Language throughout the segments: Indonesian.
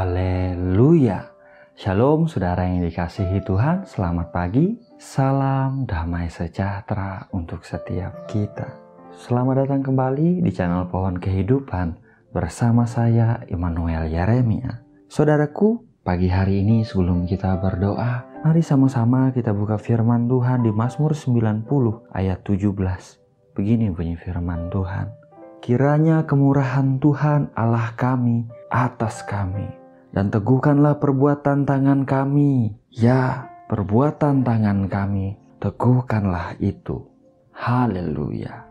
Haleluya. Shalom saudara yang dikasihi Tuhan, selamat pagi. Salam damai sejahtera untuk setiap kita. Selamat datang kembali di channel Pohon Kehidupan bersama saya Immanuel Yeremia. Saudaraku, pagi hari ini sebelum kita berdoa, mari sama-sama kita buka firman Tuhan di Mazmur 90 ayat 17. Begini bunyi firman Tuhan. Kiranya kemurahan Tuhan Allah kami atas kami, dan teguhkanlah perbuatan tangan kami. Ya, perbuatan tangan kami, teguhkanlah itu. Haleluya.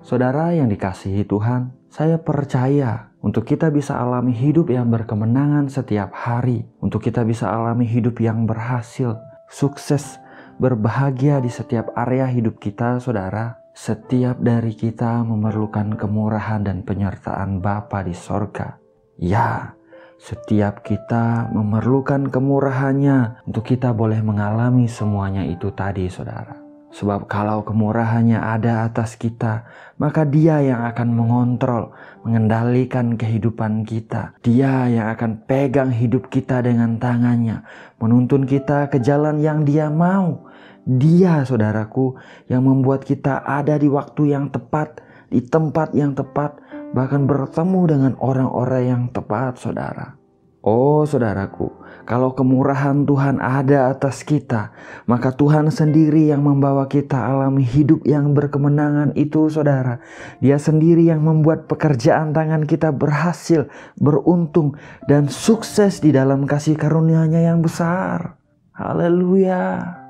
Saudara yang dikasihi Tuhan, saya percaya untuk kita bisa alami hidup yang berkemenangan setiap hari, untuk kita bisa alami hidup yang berhasil, sukses, berbahagia di setiap area hidup kita, saudara. Setiap dari kita memerlukan kemurahan dan penyertaan Bapa di sorga. Ya, setiap kita memerlukan kemurahannya untuk kita boleh mengalami semuanya itu tadi, saudara. Sebab kalau kemurahannya ada atas kita, maka Dia yang akan mengontrol, mengendalikan kehidupan kita. Dia yang akan pegang hidup kita dengan tangannya, menuntun kita ke jalan yang Dia mau. Dia, saudaraku, yang membuat kita ada di waktu yang tepat, di tempat yang tepat, bahkan bertemu dengan orang-orang yang tepat, saudara. Oh, saudaraku, kalau kemurahan Tuhan ada atas kita, maka Tuhan sendiri yang membawa kita alami hidup yang berkemenangan itu, saudara. Dia sendiri yang membuat pekerjaan tangan kita berhasil, beruntung, dan sukses di dalam kasih karunia-Nya yang besar. Haleluya.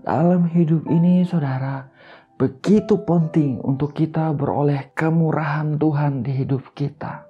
Dalam hidup ini, saudara, begitu penting untuk kita beroleh kemurahan Tuhan di hidup kita.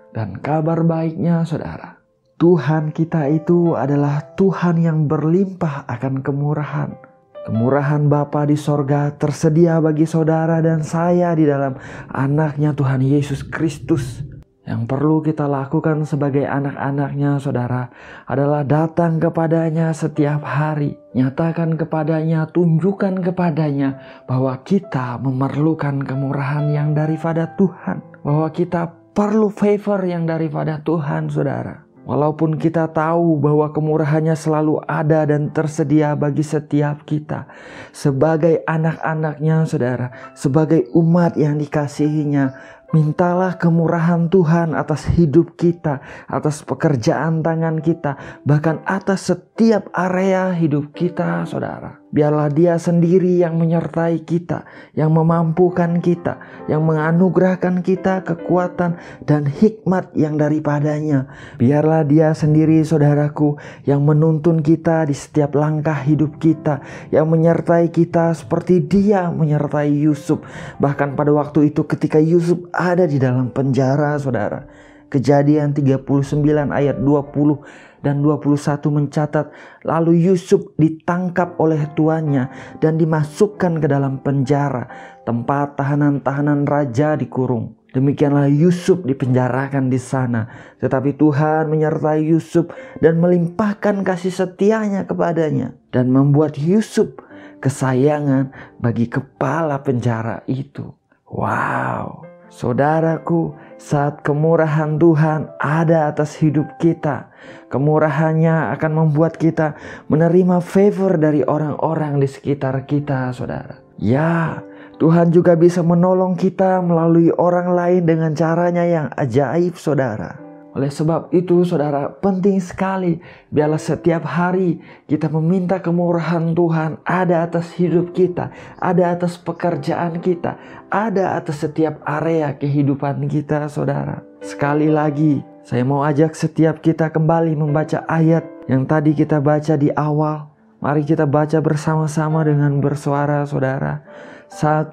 Dan kabar baiknya, saudara, Tuhan kita itu adalah Tuhan yang berlimpah akan kemurahan. Kemurahan Bapa di sorga tersedia bagi saudara dan saya di dalam anaknya Tuhan Yesus Kristus. Yang perlu kita lakukan sebagai anak-anaknya, saudara, adalah datang kepadanya setiap hari. Nyatakan kepadanya, tunjukkan kepadanya bahwa kita memerlukan kemurahan yang daripada Tuhan. Bahwa kita perlu favor yang daripada Tuhan, saudara. Walaupun kita tahu bahwa kemurahannya selalu ada dan tersedia bagi setiap kita. Sebagai anak-anaknya, saudara, sebagai umat yang dikasihinya, mintalah kemurahan Tuhan atas hidup kita, atas pekerjaan tangan kita, bahkan atas setiap area hidup kita, saudara. Biarlah Dia sendiri yang menyertai kita, yang memampukan kita, yang menganugerahkan kita kekuatan dan hikmat yang daripadanya. Biarlah Dia sendiri, saudaraku, yang menuntun kita di setiap langkah hidup kita, yang menyertai kita seperti Dia menyertai Yusuf. Bahkan pada waktu itu ketika Yusuf ada di dalam penjara, saudara. Kejadian 39 ayat 20 dan 21 mencatat, lalu Yusuf ditangkap oleh tuannya dan dimasukkan ke dalam penjara, tempat tahanan-tahanan raja dikurung. Demikianlah Yusuf dipenjarakan di sana. Tetapi Tuhan menyertai Yusuf dan melimpahkan kasih setianya kepadanya, dan membuat Yusuf kesayangan bagi kepala penjara itu. Wow, saudaraku, saat kemurahan Tuhan ada atas hidup kita, kemurahannya akan membuat kita menerima favor dari orang-orang di sekitar kita, saudara. Ya, Tuhan juga bisa menolong kita melalui orang lain dengan caranya yang ajaib, saudara. Oleh sebab itu, saudara, penting sekali biarlah setiap hari kita meminta kemurahan Tuhan ada atas hidup kita, ada atas pekerjaan kita, ada atas setiap area kehidupan kita, saudara. Sekali lagi, saya mau ajak setiap kita kembali membaca ayat yang tadi kita baca di awal. Mari kita baca bersama-sama dengan bersuara, saudara. 1,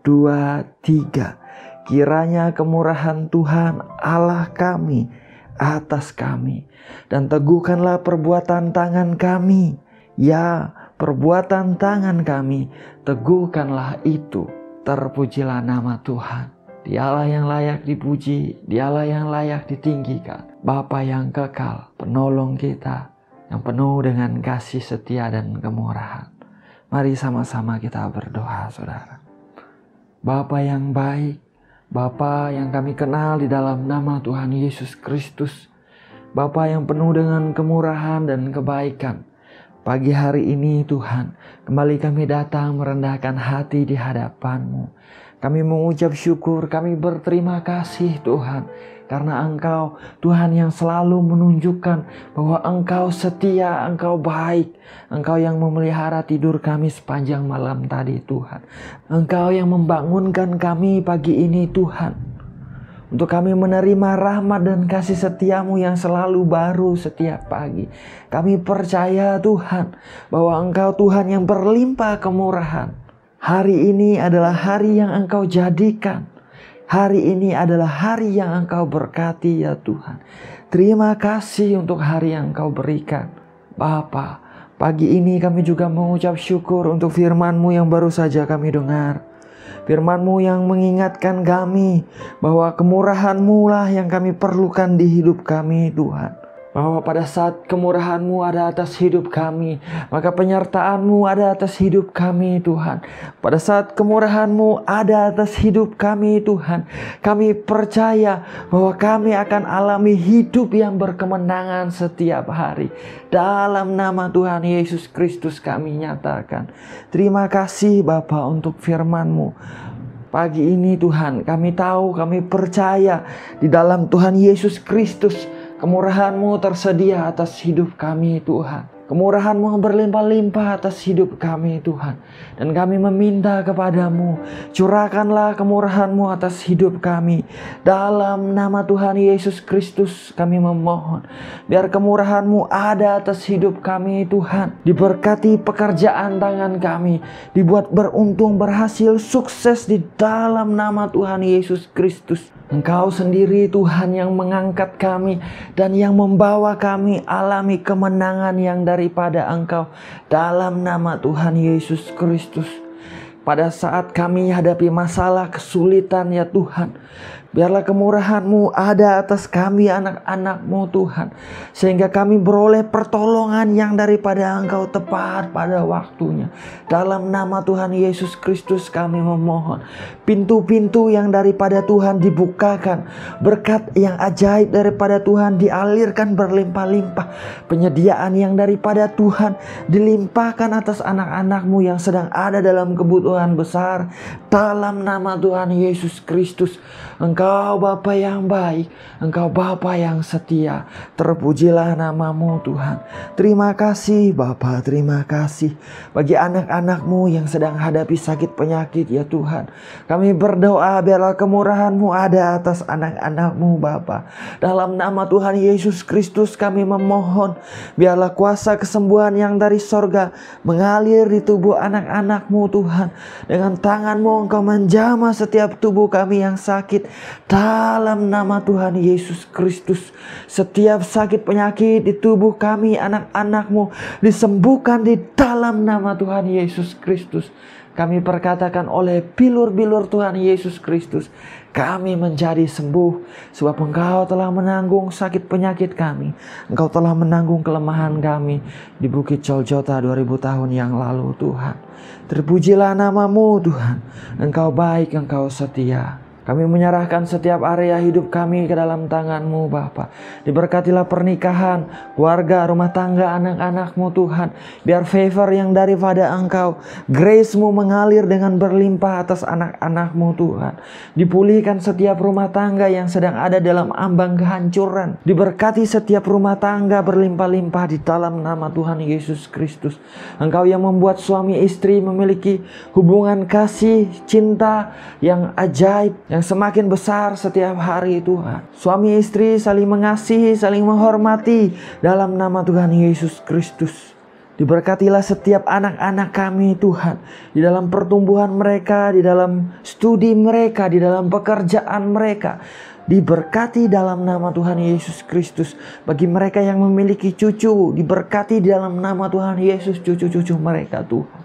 2, 3. Kiranya kemurahan Tuhan Allah kami atas kami, dan teguhkanlah perbuatan tangan kami. Ya, perbuatan tangan kami, teguhkanlah itu. Terpujilah nama Tuhan. Dialah yang layak dipuji, Dialah yang layak ditinggikan. Bapa yang kekal, penolong kita, yang penuh dengan kasih setia dan kemurahan. Mari sama-sama kita berdoa, saudara. Bapa yang baik, Bapa yang kami kenal di dalam nama Tuhan Yesus Kristus, Bapa yang penuh dengan kemurahan dan kebaikan. Pagi hari ini Tuhan, kembali kami datang merendahkan hati di hadapan-Mu. Kami mengucap syukur, kami berterima kasih Tuhan. Karena Engkau Tuhan yang selalu menunjukkan bahwa Engkau setia, Engkau baik. Engkau yang memelihara tidur kami sepanjang malam tadi Tuhan. Engkau yang membangunkan kami pagi ini Tuhan. Untuk kami menerima rahmat dan kasih setiamu yang selalu baru setiap pagi. Kami percaya Tuhan bahwa Engkau Tuhan yang berlimpah kemurahan. Hari ini adalah hari yang Engkau jadikan. Hari ini adalah hari yang Engkau berkati ya Tuhan. Terima kasih untuk hari yang Engkau berikan. Bapa, pagi ini kami juga mengucap syukur untuk firman-Mu yang baru saja kami dengar. Firman-Mu yang mengingatkan kami bahwa kemurahan-Mu lah yang kami perlukan di hidup kami Tuhan. Bahwa pada saat kemurahan-Mu ada atas hidup kami, maka penyertaan-Mu ada atas hidup kami Tuhan. Pada saat kemurahan-Mu ada atas hidup kami Tuhan, kami percaya bahwa kami akan alami hidup yang berkemenangan setiap hari. Dalam nama Tuhan Yesus Kristus kami nyatakan. Terima kasih Bapa untuk firman-Mu. Pagi ini Tuhan, kami tahu, kami percaya di dalam Tuhan Yesus Kristus kemurahan-Mu tersedia atas hidup kami Tuhan. Kemurahan-Mu berlimpah-limpah atas hidup kami Tuhan. Dan kami meminta kepadamu, curahkanlah kemurahan-Mu atas hidup kami. Dalam nama Tuhan Yesus Kristus kami memohon. Biar kemurahan-Mu ada atas hidup kami Tuhan. Diberkati pekerjaan tangan kami. Dibuat beruntung, berhasil, sukses di dalam nama Tuhan Yesus Kristus. Engkau sendiri Tuhan yang mengangkat kami dan yang membawa kami alami kemenangan yang daripada Engkau dalam nama Tuhan Yesus Kristus. Pada saat kami hadapi masalah kesulitan ya Tuhan, biarlah kemurahan-Mu ada atas kami anak-anak-Mu Tuhan. Sehingga kami beroleh pertolongan yang daripada Engkau tepat pada waktunya. Dalam nama Tuhan Yesus Kristus kami memohon. Pintu-pintu yang daripada Tuhan dibukakan. Berkat yang ajaib daripada Tuhan dialirkan berlimpah-limpah. Penyediaan yang daripada Tuhan dilimpahkan atas anak-anak-Mu yang sedang ada dalam kebutuhan besar. Dalam nama Tuhan Yesus Kristus. Engkau Bapa yang baik, Engkau Bapa yang setia. Terpujilah nama-Mu Tuhan. Terima kasih Bapa, terima kasih bagi anak-anak-Mu yang sedang hadapi sakit penyakit ya Tuhan. Kami berdoa biarlah kemurahan-Mu ada atas anak-anak-Mu Bapa. Dalam nama Tuhan Yesus Kristus kami memohon, biarlah kuasa kesembuhan yang dari sorga mengalir di tubuh anak-anak-Mu Tuhan. Dengan tangan-Mu Engkau menjamah setiap tubuh kami yang sakit. Dalam nama Tuhan Yesus Kristus, setiap sakit penyakit di tubuh kami anak-anak-Mu disembuhkan di dalam nama Tuhan Yesus Kristus. Kami perkatakan oleh bilur-bilur Tuhan Yesus Kristus, kami menjadi sembuh. Sebab Engkau telah menanggung sakit penyakit kami. Engkau telah menanggung kelemahan kami di Bukit Coljota 2000 tahun yang lalu Tuhan. Terpujilah nama-Mu Tuhan. Engkau baik, Engkau setia. Kami menyerahkan setiap area hidup kami ke dalam tangan-Mu Bapa. Diberkatilah pernikahan, keluarga, rumah tangga, anak-anak-Mu Tuhan. Biar favor yang daripada Engkau, grace-Mu mengalir dengan berlimpah atas anak-anak-Mu Tuhan. Dipulihkan setiap rumah tangga yang sedang ada dalam ambang kehancuran. Diberkati setiap rumah tangga berlimpah-limpah di dalam nama Tuhan Yesus Kristus. Engkau yang membuat suami istri memiliki hubungan kasih, cinta yang ajaib, yang semakin besar setiap hari Tuhan. Suami istri saling mengasihi, saling menghormati dalam nama Tuhan Yesus Kristus. Diberkatilah setiap anak-anak kami Tuhan. Di dalam pertumbuhan mereka, di dalam studi mereka, di dalam pekerjaan mereka. Diberkati dalam nama Tuhan Yesus Kristus. Bagi mereka yang memiliki cucu, diberkati dalam nama Tuhan Yesus cucu-cucu mereka Tuhan.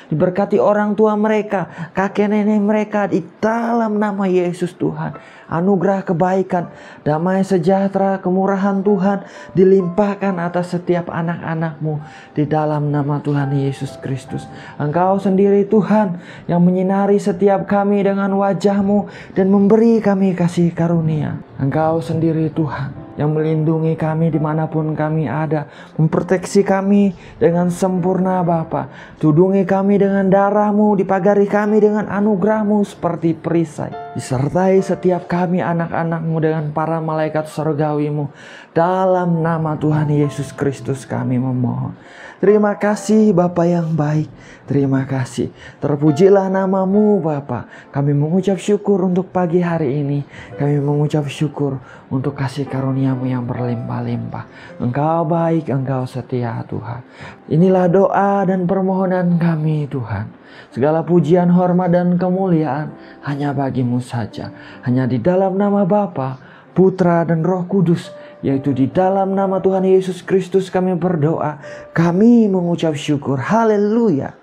Diberkati orang tua mereka, kakek nenek mereka di dalam nama Yesus Tuhan. Anugerah kebaikan, damai sejahtera, kemurahan Tuhan dilimpahkan atas setiap anak-anak-Mu di dalam nama Tuhan Yesus Kristus. Engkau sendiri Tuhan yang menyinari setiap kami dengan wajah-Mu dan memberi kami kasih karunia. Engkau sendiri Tuhan yang melindungi kami dimanapun kami ada, memproteksi kami dengan sempurna Bapa. Tudungi kami dengan darah-Mu, dipagari kami dengan anugerah-Mu seperti perisai. Disertai setiap kami anak-anak-Mu dengan para malaikat surgawi-Mu. Dalam nama Tuhan Yesus Kristus kami memohon. Terima kasih Bapa yang baik. Terima kasih. Terpujilah nama-Mu Bapa. Kami mengucap syukur untuk pagi hari ini. Kami mengucap syukur untuk kasih karunia-Mu yang berlimpah-limpah. Engkau baik, Engkau setia Tuhan. Inilah doa dan permohonan kami Tuhan. Segala pujian, hormat dan kemuliaan hanya bagi-Mu saja. Hanya di dalam nama Bapa, Putra dan Roh Kudus, yaitu di dalam nama Tuhan Yesus Kristus kami berdoa. Kami mengucap syukur. Haleluya.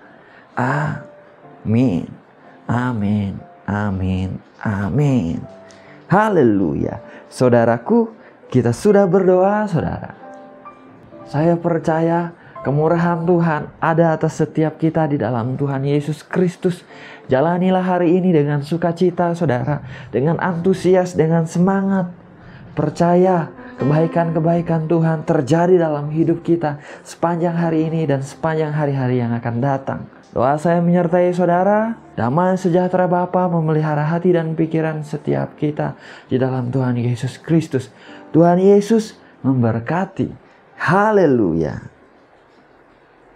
Amin. Amin. Amin. Amin. Haleluya. Saudaraku, kita sudah berdoa, saudara. Saya percaya kemurahan Tuhan ada atas setiap kita di dalam Tuhan Yesus Kristus. Jalanilah hari ini dengan sukacita, saudara. Dengan antusias, dengan semangat. Percaya kebaikan-kebaikan Tuhan terjadi dalam hidup kita sepanjang hari ini dan sepanjang hari-hari yang akan datang. Doa saya menyertai saudara. Damai sejahtera Bapa memelihara hati dan pikiran setiap kita di dalam Tuhan Yesus Kristus. Tuhan Yesus memberkati. Haleluya.